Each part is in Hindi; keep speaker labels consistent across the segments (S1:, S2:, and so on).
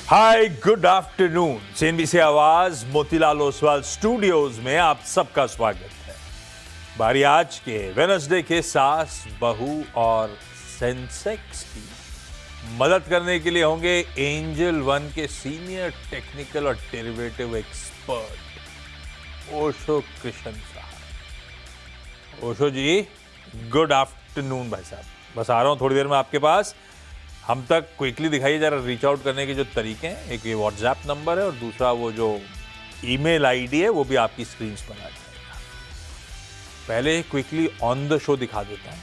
S1: Hi good afternoon. सीएनबीसी आवाज मोतीलाल ओसवाल स्टूडियोज में आप सबका स्वागत है। बारी आज के वेडनेसडे के सास बहू और सेंसेक्स की मदद करने के लिए होंगे एंजल वन के सीनियर टेक्निकल और डेरिवेटिव एक्सपर्ट ओशो कृष्ण साहब। ओशो जी गुड आफ्टरनून। भाई साहब बस आ रहा हूं थोड़ी देर में आपके पास। हम तक क्विकली दिखाइए जरा रीच आउट करने के जो तरीके हैं। एक ये व्हाट्सएप नंबर है और दूसरा वो जो ईमेल आईडी है वो भी आपकी स्क्रीन पर आ जाएगा। पहले क्विकली ऑन द शो दिखा देता हूं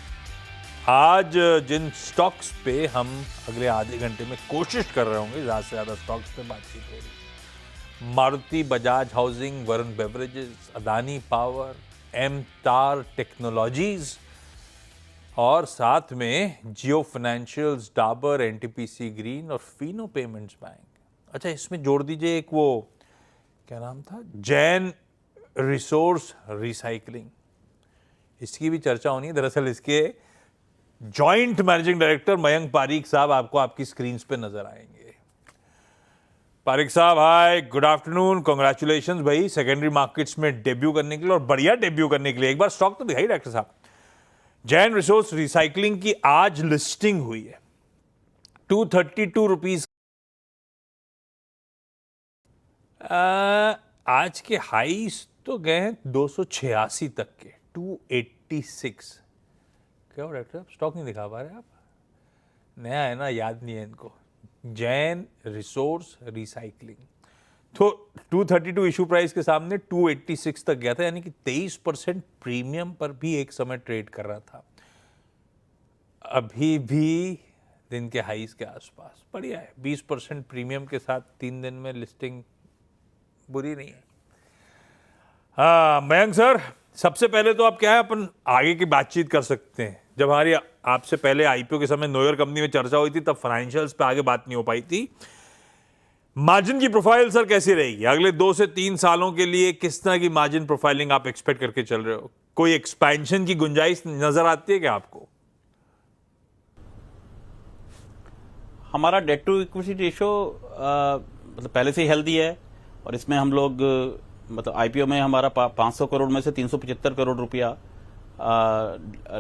S1: आज जिन स्टॉक्स पे हम अगले आधे घंटे में कोशिश कर रहे होंगे ज़्यादा से ज़्यादा स्टॉक्स पे बातचीत हो रही। Maruti, Bajaj housing, Varun beverages, Adani power, MTAR technologies और साथ में Jio financials, Dabur, NTPC green और फीनो पेमेंट्स बैंक। अच्छा इसमें जोड़ दीजिए एक वो क्या नाम था, जैन रिसोर्स रिसाइकलिंग। इसकी भी चर्चा होनी है। दरअसल इसके joint managing director Mayank Pareek साहब आपको आपकी स्क्रीन पे नजर आएंगे। पारीक साहब हाय, गुड आफ्टरनून, कांग्रेचुलेशंस भाई सेकेंडरी मार्केट्स में डेब्यू करने के लिए और बढ़िया डेब्यू करने के लिए। एक बार स्टॉक तो दिखाई डॉक्टर साहब। जैन रिसोर्स रिसाइकलिंग की आज लिस्टिंग हुई है 232 रुपीज। आज के हाईस तो गए हैं 286 तक के, 286। क्या हो डॉक्टर साहब स्टॉक नहीं दिखा पा रहे आप? नया है ना, याद नहीं है इनको। जैन रिसोर्स रिसाइकलिंग तो 232 इशू प्राइस के सामने 286 तक गया था, यानी कि 23% प्रीमियम पर भी एक समय ट्रेड कर रहा था। अभी भी दिन के हाईस के आसपास बढ़िया है। 20% प्रीमियम के साथ 3 दिन में लिस्टिंग बुरी नहीं है। हाँ मयंक सर, सबसे पहले तो आप क्या है अपन आगे की बातचीत कर सकते हैं। जब हमारी आपसे पहले आईपीओ के समय नोयर कंपनी में चर्चा हुई थी तब फाइनेंशियल्स पे आगे बात नहीं हो पाई थी। मार्जिन की प्रोफाइल सर कैसी रहेगी अगले 2 से 3 सालों के लिए? किस तरह की मार्जिन प्रोफाइलिंग आप एक्सपेक्ट करके चल रहे हो? कोई एक्सपेंशन की गुंजाइश नजर आती है क्या आपको?
S2: हमारा डेट टू इक्विटी रेशो मतलब पहले से ही हेल्दी है और इसमें हम लोग मतलब आईपीओ में हमारा 500 करोड़ में से 375 करोड़ रुपया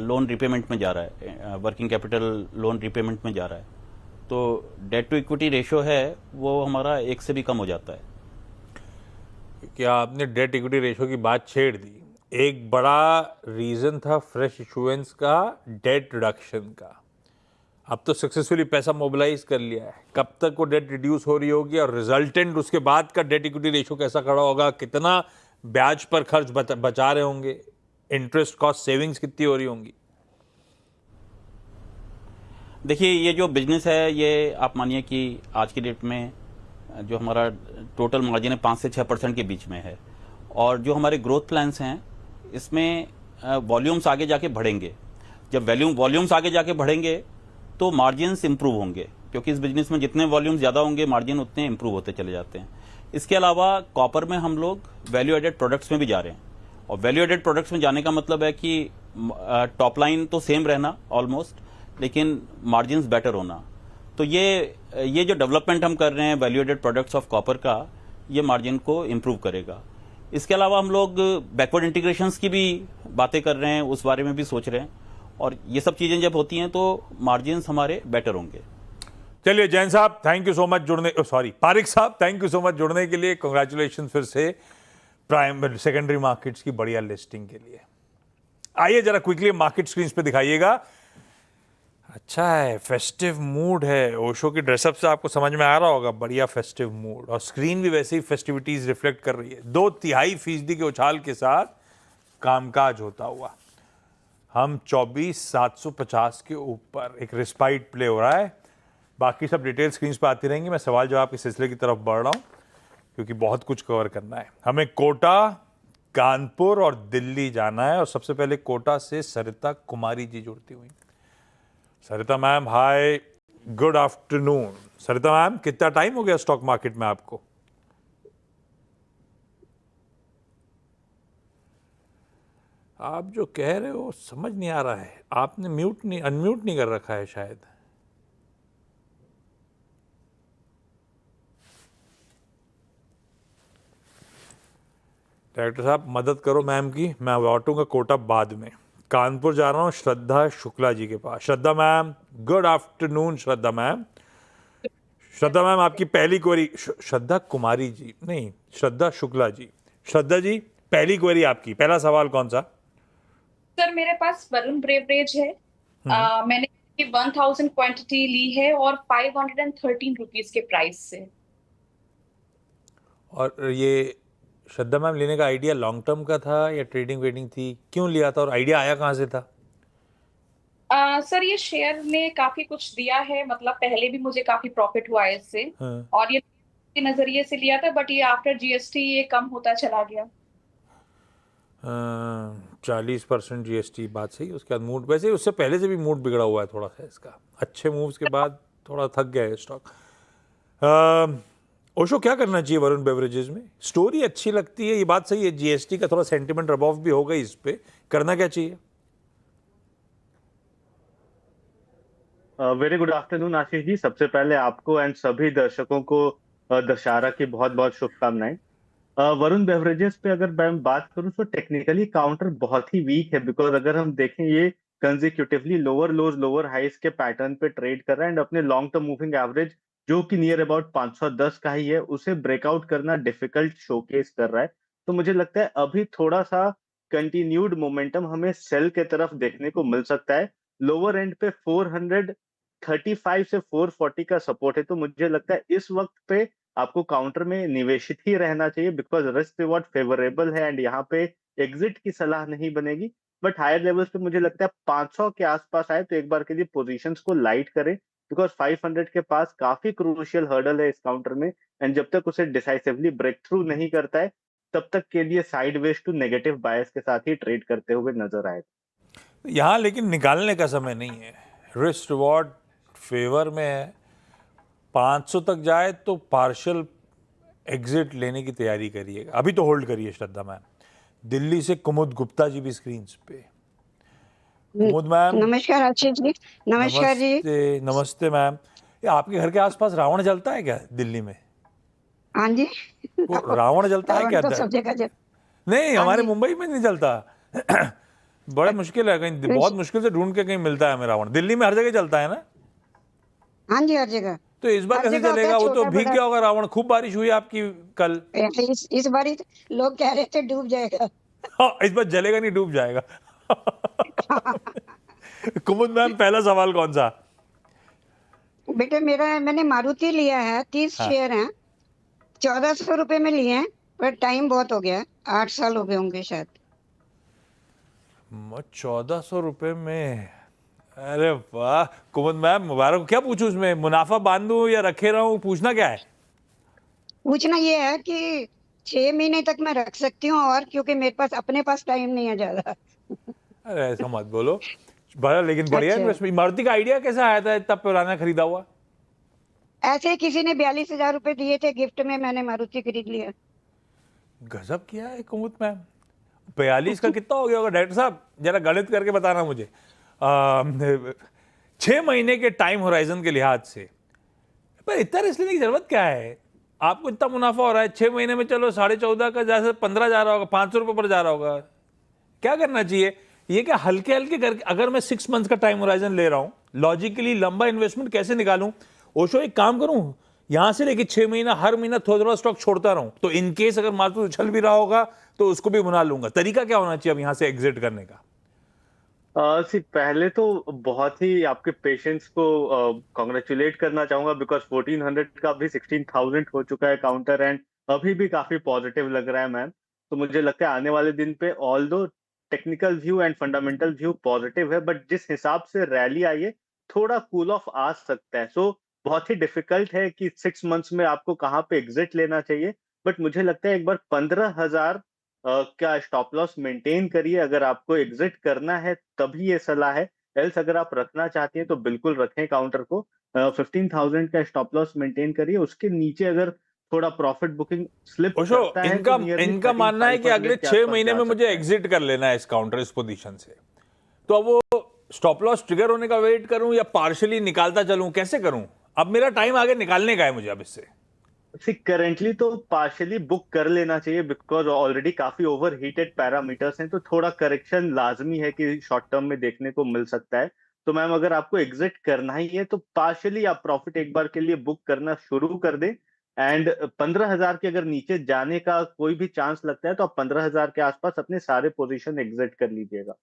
S2: लोन रिपेमेंट में जा रहा है, वर्किंग कैपिटल लोन रिपेमेंट में जा रहा है। तो डेट टू इक्विटी रेशो है वो हमारा 1 से भी कम हो जाता है।
S1: क्या आपने डेट इक्विटी रेशो की बात छेड़ दी। एक बड़ा रीजन था फ्रेश इशुएंस का, डेट रिडक्शन का। अब तो सक्सेसफुली पैसा मोबिलाइज कर लिया है। कब तक वो डेट रिड्यूस हो रही होगी और रिजल्टेंट उसके बाद का डेट इक्विटी रेशो कैसा खड़ा होगा? कितना ब्याज पर खर्च बचा रहे होंगे? इंटरेस्ट कॉस्ट सेविंग्स कितनी हो रही होंगी?
S2: देखिए ये जो बिजनेस है ये आप मानिए कि आज की डेट में जो हमारा टोटल मार्जिन है 5 से 6% के बीच में है और जो हमारे ग्रोथ प्लान्स हैं इसमें वॉल्यूम्स आगे जाके बढ़ेंगे। जब वॉल्यूम्स आगे जाके बढ़ेंगे तो मार्जिन्स इंप्रूव होंगे, क्योंकि इस बिजनेस में जितने वॉल्यूम्स ज़्यादा होंगे मार्जिन उतने इंप्रूव होते चले जाते हैं। इसके अलावा कॉपर में हम लोग वैल्यू एडेड प्रोडक्ट्स में भी जा रहे हैं और वैल्यू एडेड प्रोडक्ट्स में जाने का मतलब है कि टॉप लाइन तो सेम रहना ऑलमोस्ट, लेकिन मार्जिन्स बेटर होना। तो ये जो डेवलपमेंट हम कर रहे हैं value added products of copper का, ये मार्जिन को इंप्रूव करेगा। इसके अलावा हम लोग बैकवर्ड इंटीग्रेशंस की भी बातें कर रहे हैं, उस बारे में भी सोच रहे हैं और ये सब चीजें जब होती हैं तो मार्जिन्स हमारे बेटर होंगे।
S1: चलिए जैन साहब थैंक यू सो मच जुड़ने, सॉरी पारिक साहब थैंक यू सो मच जुड़ने के लिए। कांग्रेचुलेशन फिर से प्राइम सेकेंडरी मार्केट्स की बढ़िया लिस्टिंग के लिए। आइए जरा क्विकली मार्केट स्क्रीन पे दिखाइएगा। अच्छा है, फेस्टिव मूड है। ओशो की ड्रेसअप से आपको समझ में आ रहा होगा, बढ़िया फेस्टिव मूड और स्क्रीन भी वैसे ही फेस्टिविटीज रिफ्लेक्ट कर रही है। 2/3% के उछाल के साथ कामकाज होता हुआ हम 24,750 के ऊपर एक रिस्पाइट प्ले हो रहा है। बाकी सब डिटेल स्क्रीन पर आती रहेंगी। मैं सवाल जवाब के सिलसिले की तरफ बढ़ रहा हूं क्योंकि बहुत कुछ कवर करना है हमें। कोटा, कानपुर और दिल्ली जाना है और सबसे पहले कोटा से सरिता कुमारी जी जुड़ती हुई। सरिता मैम हाय, गुड आफ्टरनून। सरिता मैम कितना टाइम हो गया स्टॉक मार्केट में आपको? आप जो कह रहे हो समझ नहीं आ रहा है। आपने अनम्यूट नहीं कर रखा है शायद। डायरेक्टर साहब मदद करो मैम की, मैं लौटूंगा कोटा बाद में। कानपुर जा रहा हूँ श्रद्धा शुक्ला जी के पास। श्रद्धा मैम, गुड आफ्टरनून श्रद्धा मैम। श्रद्धा मैम आपकी पहली क्वेरी, श्रद्धा कुमारी जी नहीं, श्रद्धा शुक्ला जी। श्रद्धा जी पहली क्वेरी आपकी, पहला सवाल कौन सा?
S3: सर मेरे पास वरुण ब्रेवरेज है। मैंने 1000 क्वांटिटी ली है और 513 रुपीज के प्राइस से।
S1: और ये श्रद्धा मैम लेने का आइडिया लॉन्ग टर्म का था या ट्रेडिंग वेडिंग थी, क्यों लिया था और आइडिया आया कहाँ से था?
S3: सर ये शेयर ने काफी कुछ दिया है, मतलब पहले भी मुझे काफी प्रॉफिट हुआ है इससे।
S1: हाँ।
S3: और ये के नजरिए से लिया था, बट ये आफ्टर जीएसटी ये कम होता चला गया।
S1: 40% जीएसटी, बात सही। उसके बाद मूड, वैसे उससे पहले से भी मूड बिगड़ा हुआ है थोड़ा सा इसका, अच्छे मूव्स के बाद थोड़ा थक गया है स्टॉक। ओशो क्या करना चाहिए वरुण बेवरेजेस में? स्टोरी अच्छी लगती है, ये बात सही है, जीएसटी का थोड़ा सेंटिमेंट रब ऑफ भी हो गई इस पे, करना क्या चाहिए?
S4: Very good afternoon Ashish ji. सबसे पहले आपको एंड सभी दर्शकों को दशहरा की बहुत बहुत शुभकामनाएं। वरुण बेवरेजेस पे अगर मैं बात करूं तो टेक्निकली काउंटर बहुत ही वीक है, बिकॉज अगर हम देखें ये कंसेक्यूटिवली लोअर लोज लोअर हाइस के पैटर्न पे ट्रेड कर रहा है एंड अपने लॉन्ग टर्म मूविंग एवरेज जो कि नियर अबाउट 510 का ही है उसे ब्रेकआउट करना डिफिकल्ट शोकेस कर रहा है। तो मुझे लगता है अभी थोड़ा सा कंटिन्यूड मोमेंटम हमें सेल के तरफ देखने को मिल सकता है। लोअर एंड पे 435 से 440 का सपोर्ट है, तो मुझे लगता है इस वक्त पे आपको काउंटर में निवेशित ही रहना चाहिए, बिकॉज रिस्क रिवॉर्ड फेवरेबल है एंड यहाँ पे एग्जिट की सलाह नहीं बनेगी। बट हायर लेवल्स पे मुझे लगता है 500 के आसपास आए तो एक बार के लिए पोजीशंस को लाइट करें, बिकॉज 500 के पास काफी क्रूशियल हर्डल है इस काउंटर में एंड जब तक उसे डिसाइसिवली ब्रेक थ्रू नहीं करता है तब तक के लिए साइडवेज टू नेगेटिव बायस के साथ ही ट्रेड करते हुए नजर आए।
S1: यहाँ लेकिन निकालने का समय नहीं है, रिस्क रिवॉर्ड फेवर में है। 500 तक जाए तो पार्शियल एग्जिट लेने की तैयारी करिएगा, अभी तो होल्ड करिए श्रद्धा मैम। दिल्ली से कुमुद गुप्ता जी भी स्क्रीन पे। कुमुद मैम
S5: नमस्कार आशीष जी। नमस्कार जी।
S1: नमस्ते। नमस्ते मैम। ये आपके घर के आसपास रावण जलता है क्या दिल्ली में?
S5: हाँ जी।
S1: वो रावण जलता है क्या?
S5: तो सब जगह
S1: नहीं, हमारे
S5: जी।
S1: मुंबई में नहीं जलता। बड़ा मुश्किल है, कहीं बहुत मुश्किल से ढूंढ के कहीं मिलता है हमें रावण। दिल्ली में हर जगह जलता है ना?
S5: हाँ जी, हर जगह।
S1: तो इस बार
S5: हर
S1: कैसे
S5: जगह होता है,
S1: चलेगा? वो तो
S5: छोटा
S1: भीग
S5: बड़ा।
S1: गया होगा रावण। खूब बारिश हुई आपकी कल।
S5: इस बार ही लोग कह रहे थे डूब जाएगा।
S1: हाँ, इस बार जलेगा नहीं, डूब जाएगा। कुमुद मैम पहला सवाल कौन सा?
S5: बेटे मैंने मारुति लिया है, 30
S1: हाँ।
S5: शेयर हैं, 1400 रुपए में लिए हैं, पर टाइम बहुत हो गया, 8 साल हो गए होंगे शायद।
S1: 1400 रुपए में? अरे वाह कुमुद मैम, मुबारक। क्या पूछूं उसमें, मुनाफा बांधूं या रखे रहूं, पूछना क्या है?
S5: पूछना ये है कि 6 महीने तक मैं रख सकती हूँ, और क्योंकि मेरे पास अपने पास टाइम नहीं है ज्यादा।
S1: अरे ऐसा मत बोलो। बड़ा लेकिन बढ़िया
S5: अच्छा।
S1: इन्वेस्टमेंट। मारुति का आइडिया कैसे आया था, इतना पुराना खरीदा हुआ?
S5: ऐसे ही किसी ने 42,000 रुपए दिए थे गिफ्ट में, मैंने मारुति खरीद लिया।
S1: गजब किया है कुमुद मैम। 42 का कितना हो गया होगा डायरेक्टर साहब, जरा गणित करके बताना मुझे। 6 महीने के टाइम होराइजन के लिहाज से पर इतना रिस्क लेने की जरूरत क्या है? आपको इतना मुनाफा हो रहा है, 6 महीने में चलो 14.5 का जैसे 15 जा रहा होगा, 500 रुपये पर जा रहा होगा। क्या करना चाहिए? ये क्या हल्के हल्के करके, अगर मैं 6 मंथ्स का टाइम होराइजन ले रहा हूँ, लॉजिकली लंबा इन्वेस्टमेंट कैसे निकालूं? ओशो एक काम करूं, यहां से लेके 6 महीना हर महीना थोड़ा थोड़ा स्टॉक छोड़ता रहूं, तो इनकेस अगर मार्केट उछल भी रहा होगा तो उसको भी बना लूंगा। तरीका क्या होना चाहिए अब यहां से एग्जिट करने का?
S4: पहले तो बहुत ही आपके पेशेंस को कॉन्ग्रेचुलेट करना चाहूंगा, बिकॉज 1400 का अभी 16,000 हो चुका है काउंटर एंड अभी भी काफी पॉजिटिव लग रहा है मैम। तो मुझे लगता है आने वाले दिन पे ऑल दो technical view and fundamental view positive है, बट जिस हिसाब से रैली आई है थोड़ा कूल ऑफ आ सकता है। सो बहुत ही डिफिकल्ट है कि 6 मंथ्स में आपको कहाँ पे एग्जिट लेना चाहिए, बट मुझे लगता है एक बार 15,000 क्या स्टॉप लॉस मेंटेन करिए। अगर आपको एग्जिट करना है तभी ये सलाह है, एल्स अगर आप रखना चाहती हैं तो बिल्कुल रखें काउंटर को। 15,000 का स्टॉप लॉस मेंटेन करिए, उसके नीचे अगर थोड़ा प्रॉफिट बुकिंग स्लिप
S1: ओशो
S4: करता है
S1: इनका
S4: तो nearly
S1: इनका मानना है कि
S4: 13,500
S1: अगले
S4: के
S1: 6
S4: आसपास
S1: महीने
S4: जा
S1: में मुझे
S4: सकता है।
S1: एग्जिट कर लेना है इस काउंटर, इस पोजीशन से। तो अब वो स्टॉप लॉस ट्रिगर होने का वेट करूं या पार्शियली निकालता चलूं, कैसे करूं? अब मेरा टाइम आगे निकालने का है मुझे अब इससे।
S4: करेंटली तो पार्शियली बुक कर लेना चाहिए बिकॉज ऑलरेडी काफी ओवर हीटेड पैरामीटर्स हैं, तो थोड़ा करेक्शन लाजमी है कि शॉर्ट टर्म में देखने को मिल सकता है। तो मैम अगर आपको एग्जिट करना ही है तो पार्शियली आप प्रॉफिट एक बार के लिए बुक करना शुरू कर दें। एंड 15,000 के अगर नीचे जाने का कोई भी चांस लगता है तो आप 15,000 के आसपास अपने सारे पोजीशन एग्जिट कर लीजिएगा।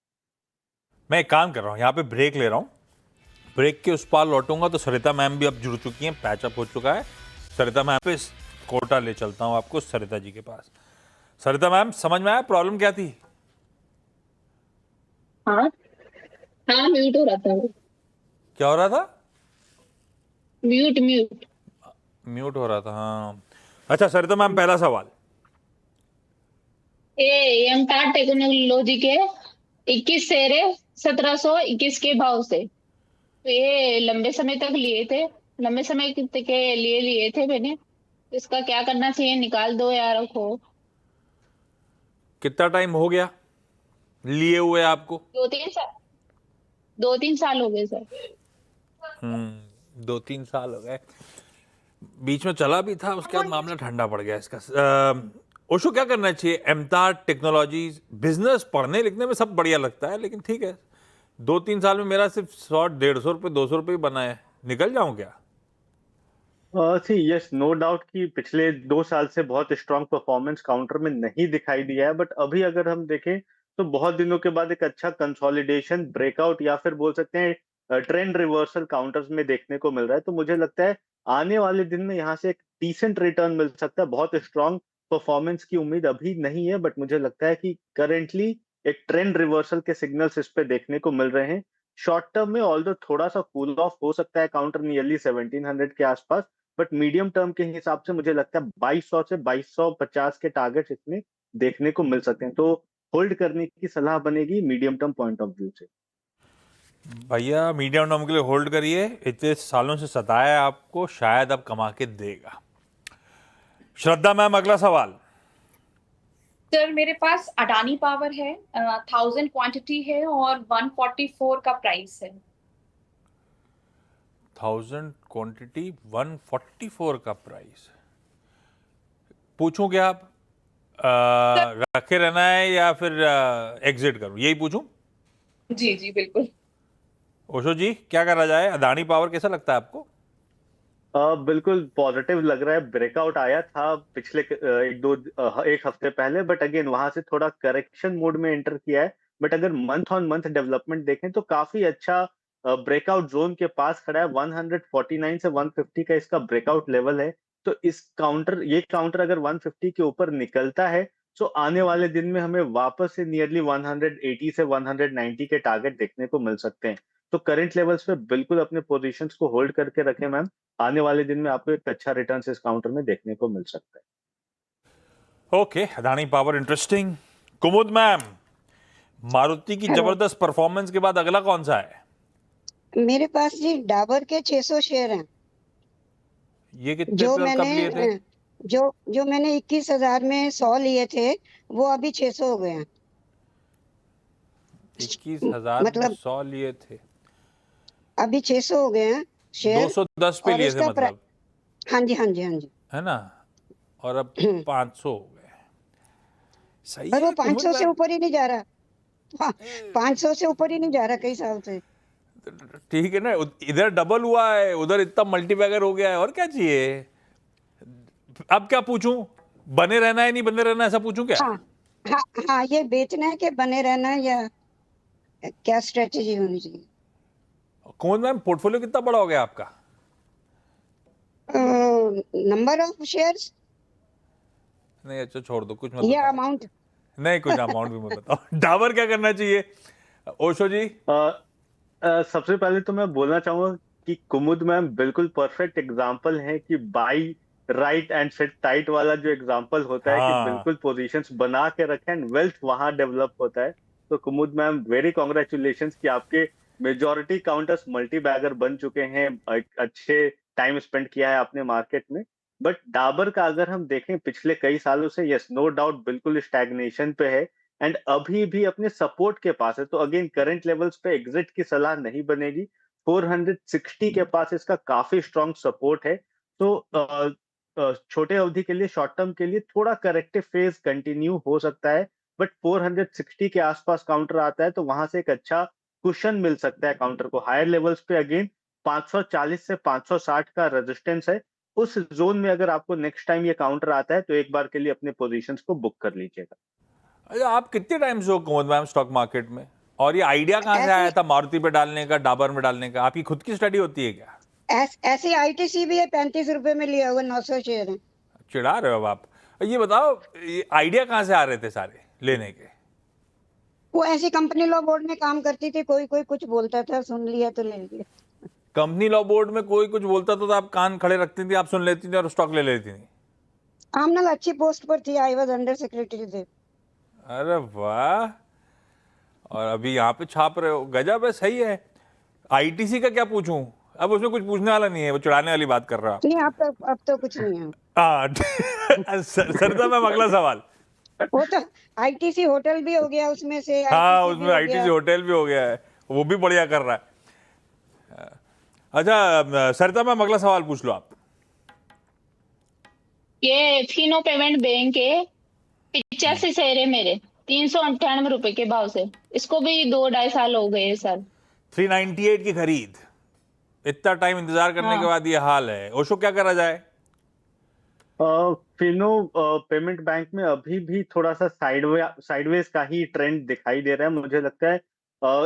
S1: मैं एक काम कर रहा हूँ, यहाँ पे ब्रेक ले रहा हूँ। ब्रेक के उस पार लौटूंगा तो सरिता मैम भी अब जुड़ चुकी हैं, पैचअप हो चुका है। सरिता मैम पे कोटा ले चलता हूँ आपको सरिता जी के पास। सरिता मैम, समझ में आया प्रॉब्लम क्या थी?
S6: हाँ हाँ, म्यूट हो रहा था।
S1: क्या हो रहा था?
S6: Mute mute.
S1: म्यूट हो रहा था, हाँ। अच्छा सरिता मैम, पहला सवाल।
S6: ये एमटार टेक्नोलॉजी के 21 शेयर है 1721 के भाव से। तो ये लंबे समय तक लिए थे, लंबे समय के लिए लिए थे मैंने। इसका क्या करना चाहिए? निकाल दो या रखो?
S1: कितना टाइम हो गया लिए हुए आपको?
S6: 2-3 साल हो गए सर।
S1: 2-3 साल हो गए। बीच में चला भी था, उसके बाद मामला ठंडा पड़ गया इसका। ओशो, क्या करना चाहिए? एमतार टेक्नोलॉजीज, बिजनेस पढ़ने लिखने में सब बढ़िया लगता है, लेकिन ठीक है 2-3 साल में मेरा सिर्फ 100-150 रुपये 200 रुपये बना है, निकल जाऊं क्या?
S4: सी यस, नो डाउट कि पिछले 2 साल से बहुत स्ट्रांग परफॉर्मेंस काउंटर में नहीं दिखाई दिया है, बट अभी अगर हम देखें तो बहुत दिनों के बाद एक अच्छा कंसोलिडेशन, ब्रेकआउट या फिर बोल सकते हैं ट्रेंड रिवर्सल काउंटर्स में देखने को मिल रहा है। तो मुझे लगता है आने वाले दिन में यहाँ से एक डिसेंट रिटर्न मिल सकता है। बहुत स्ट्रांग परफॉर्मेंस की उम्मीद अभी नहीं है, बट मुझे लगता है कि करेंटली एक ट्रेंड रिवर्सल के सिग्नल्स इस पे देखने को मिल रहे हैं। शॉर्ट टर्म में ऑल्दो थोड़ा सा कूल ऑफ हो सकता है काउंटर नियरली 1700 के आसपास, बट मीडियम टर्म के हिसाब से मुझे लगता है 2200 से 2250 के टारगेट इसमें देखने को मिल सकते हैं। तो होल्ड करने की सलाह बनेगी medium term point of view से।
S1: भैया मीडियम टर्म के लिए होल्ड करिए, इतने सालों से सताया है आपको, शायद अब कमा के देगा। श्रद्धा मैम, अगला सवाल।
S3: सर मेरे पास अडानी पावर है, 1000 क्वांटिटी है और 144 का प्राइस है।
S1: 1000 क्वांटिटी, 144 का प्राइस। पूछूं क्या आप? रखे रहना है या फिर एग्जिट करूं, यही पूछूं?
S3: जी जी बिल्कुल।
S1: ओशो जी, क्या करा जाए? अदानी पावर कैसा लगता है आपको?
S4: बिल्कुल पॉजिटिव लग रहा है। ब्रेकआउट आया था पिछले एक हफ्ते पहले, बट अगेन वहां से थोड़ा करेक्शन मोड में एंटर किया है। बट अगर मंथ ऑन मंथ डेवलपमेंट देखें तो काफी अच्छा ब्रेकआउट जोन के पास खड़ा है। 149 से 150 का इसका ब्रेकआउट लेवल है। तो ये काउंटर अगर 150 के ऊपर निकलता है तो आने वाले दिन में हमें वापस से नियरली 180 से 190 के टारगेट देखने को मिल सकते हैं। तो करंट लेवल्स पे बिल्कुल अपने पोजीशंस को होल्ड करके रखें मैम। आने वाले दिन में आपको एक अच्छा रिटर्न इस काउंटर में देखने को मिल सकता है।
S1: Okay, Adani power interesting. Kumud ma'am, Maruti की जबरदस्त परफॉर्मेंस के बाद अगला कौन सा है?
S5: मेरे पास जी डाबर के 600 शेयर हैं।
S1: ये कितने
S5: जो
S1: पे और कब
S5: मैंने
S1: लिए थे?
S5: जो मैंने 21,000 में 100 लिए थे, वो अभी 600 हो गए हैं।
S1: 21,000 में
S5: मतलब
S1: 100 लिए थे,
S5: अभी 600 हो गए हैं शेयर।
S1: 210 पे
S5: और
S1: लिए थे
S5: इसका
S1: मतलब,
S5: हाँ जी हाँ जी हाँ जी।
S1: है ना? और अब 500 हो गए। सही
S5: पर वो
S1: है कुमुद
S5: 500 से
S1: मैम।
S5: ऊपर ही नहीं जा रहा। हाँ, 500 से ऊपर ही नहीं जा रहा कई साल से।
S1: ठीक है ना, इधर डबल हुआ है, उधर इतना मल्टीबैगर हो गया है, और क्या चाहिए? अब क्या पूछूं? बने रहना है नहीं बने रहना, ऐसा पूछूं क्या?
S5: हाँ हाँ हाँ, ये बेचना है कि बने रहना है, या क्या स्ट्रेटेजी होनी चाहिए?
S1: कुमुद मैम, पोर्टफोलियो कितना बड़ा हो गया आपका?
S5: नंबर ऑफ शेयर्स
S1: नहीं, अच्छा छोड़ दो, कुछ मत
S5: या
S1: बताओ।
S5: अमाउंट?
S1: नहीं, कुछ अमाउंट भी मत बताओ। डाबर क्या करना चाहिए? ओशो जी।
S4: सबसे पहले तो मैं बोलना चाहूंगा कि कुमुद मैम बिल्कुल परफेक्ट एग्जांपल है कि by right and set tight वाला जो एग्जांपल होता है कि
S1: हाँ,
S4: बिल्कुल पोजीशंस बना के रखें एंड वेल्थ वहां डेवलप होता है। तो कुमुद मैम वेरी कॉन्ग्रेचुलेशंस कि आपके मेजॉरिटी काउंटर्स मल्टी बैगर बन चुके हैं। एक अच्छे टाइम स्पेंड किया है आपने मार्केट में। बट डाबर का अगर हम देखें पिछले कई सालों से, यस नो डाउट बिल्कुल स्टैग्नेशन पे है एंड अभी भी अपने सपोर्ट के पास है। तो अगेन करंट लेवल्स पे एग्जिट की सलाह नहीं बनेगी। 460 के पास इसका काफी स्ट्रॉन्ग सपोर्ट है। तो छोटे अवधि के लिए, शॉर्ट टर्म के लिए थोड़ा करेक्टिव फेज कंटिन्यू हो सकता है, बट 460 के आसपास काउंटर आता है तो वहां से एक अच्छा कुशन मिल सकता है काउंटर को। हायर लेवल्स पे अगेन 540 से 560 का रेजिस्टेंस है, उस जोन में अगर आपको नेक्स्ट टाइम ये काउंटर आता है तो एक बार के लिए अपने पोजीशंस को बुक कर लीजिएगा।
S1: अच्छा, आप कितने टाइम से हो कुमुद मैम स्टॉक मार्केट में, और ये आइडिया कहाँ से आया था मारुति पे डालने का, डाबर में डालने का? आपकी खुद की स्टडी होती है क्या?
S5: ऐसे ITC भी है, 35 रुपए में लिया हुआ, 900 शेयर है।
S1: चिढ़ा रहे हो अब आप। ये बताओ, ये आइडिया कहाँ से आ रहे थे सारे लेने के?
S5: वो ऐसी कंपनी लॉ बोर्ड में काम करती थी, कोई कोई कुछ बोलता था, सुन लिया तो ले लिया।
S1: कंपनी लॉ बोर्ड में कोई कुछ बोलता था तो आप कान खड़े रखती थी, आप सुन लेती थी और स्टॉक ले लेती थी?
S5: आमनल अच्छी पोस्ट पर थी, आई वाज अंडर सेक्रेटरी थे।
S1: अरे वाह, और अभी यहाँ पे छाप रहे हो, गजब है, सही है। आईटीसी का क्या पूछूं? अब उसमें कुछ पूछने वाला नहीं है, वो चिढ़ाने वाली बात कर रहा।
S5: नहीं, अब तो कुछ नहीं है।
S1: हाँ सरदा मैम, अगला सवाल।
S5: वो तो ITC होटल भी हो गया उसमें से।
S1: हाँ,
S5: ITC भी
S1: उसमें
S5: हो
S1: आईटीसी
S5: गया।
S1: होटल भी हो गया है, वो भी बढ़िया कर रहा है। अच्छा सरिता मैम, अगला सवाल पूछ लो आप।
S6: ये फिनो पेमेंट बैंक के 85 शेयर है मेरे, 398 रुपए के भाव से। इसको भी 2-2.5 साल हो गए सर।
S1: 398 की खरीद, इतना टाइम इंतजार करने के बाद ये हाल है। ओशो, क्या करा जाए?
S4: फिनो पेमेंट बैंक में अभी भी थोड़ा सा साइडवेज का ही ट्रेंड दिखाई दे रहा है। मुझे लगता है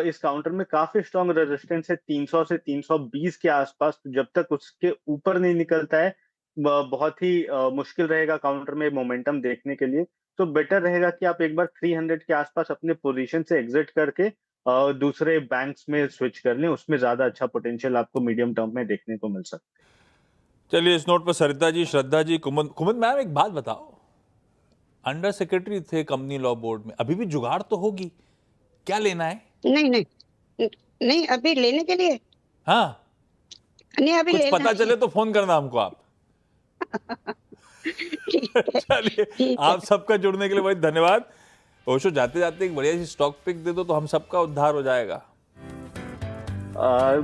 S4: इस काउंटर में काफी स्ट्रॉन्ग रेजिस्टेंस है 300 से 320 के आसपास। तो जब तक उसके ऊपर नहीं निकलता है बहुत ही मुश्किल रहेगा काउंटर में मोमेंटम देखने के लिए। तो बेटर रहेगा कि आप एक बार 300 के आसपास अपने पोजीशन से एग्जिट करके दूसरे बैंक्स में स्विच कर लें, उसमें ज्यादा अच्छा पोटेंशियल आपको मीडियम टर्म में देखने को मिल सकता है।
S1: चलिए, इस नोट पर सरिता जी, श्रद्धा जी, कुमुद मैम, एक बात बताओ, अंडर सेक्रेटरी थे कंपनी लॉ बोर्ड में, अभी भी जुगाड़ तो होगी, क्या लेना है?
S5: नहीं, अभी लेने के लिए।
S1: हाँ,
S5: नहीं, अभी
S1: कुछ
S5: लेना
S1: पता
S5: है।
S1: चले तो फोन करना हमको आप। चलिए,
S5: ठीक है।
S1: आप सबका जुड़ने के लिए बहुत धन्यवाद। ओशो, जाते जाते एक बढ़िया सी स्टॉक पिक दे दो तो हम सबका उद्धार हो जाएगा।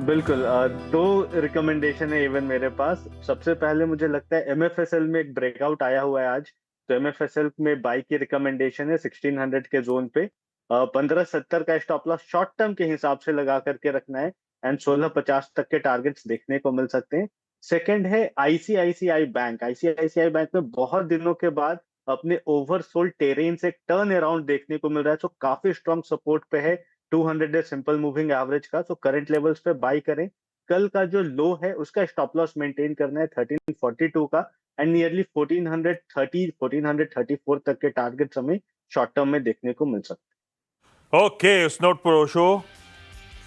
S4: बिल्कुल, दो रिकमेंडेशन है इवन मेरे पास। सबसे पहले मुझे लगता है MFSL में एक ब्रेकआउट आया हुआ है आज, तो MFSL में बाई की रिकमेंडेशन है 1600 के जोन पे। 1570 का स्टॉप लॉस शॉर्ट टर्म के हिसाब से लगा करके रखना है, एंड 1650 तक के टारगेट्स देखने को मिल सकते हैं। सेकंड है ICICI बैंक। ICICI बैंक में बहुत दिनों के बाद अपने ओवरसोल्ड टेरेन से टर्न अराउंड देखने को मिल रहा है, तो काफी स्ट्रॉन्ग सपोर्ट पे है 200 डे सिंपल मूविंग एवरेज का। तो करंट लेवल्स पे बाई करें। कल का जो लो है उसका स्टॉप लॉस मेंटेन करना है 1342 का, एंड नियरली 1430 1434 तक के टारगेट्स हमें शॉर्ट टर्म में देखने को मिल सकते हैं।
S1: ओके, उस नोट पर ओशो,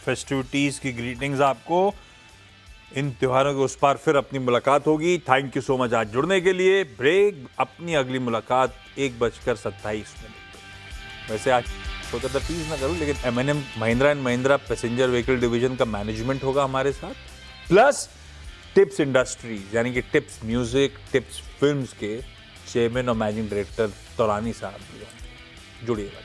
S1: फेस्टिविटीज की ग्रीटिंग्स आपको। इन त्योहारों के उस पार फिर अपनी मुलाकात होगी। थैंक यू सो मच आज जुड़ने के लिए। ब्रेक, अपनी अगली मुलाकात 1:27 पे। वैसे आज सोचा था टीज ना करूं, लेकिन M&M Mahindra and Mahindra passenger vehicle division का मैनेजमेंट होगा हमारे साथ, प्लस टिप्स इंडस्ट्रीज यानी कि टिप्स म्यूजिक, टिप्स फिल्म्स के चेयरमैन और मैनेजिंग डायरेक्टर तौरानी साहब भी होंगे। जुड़िएगा।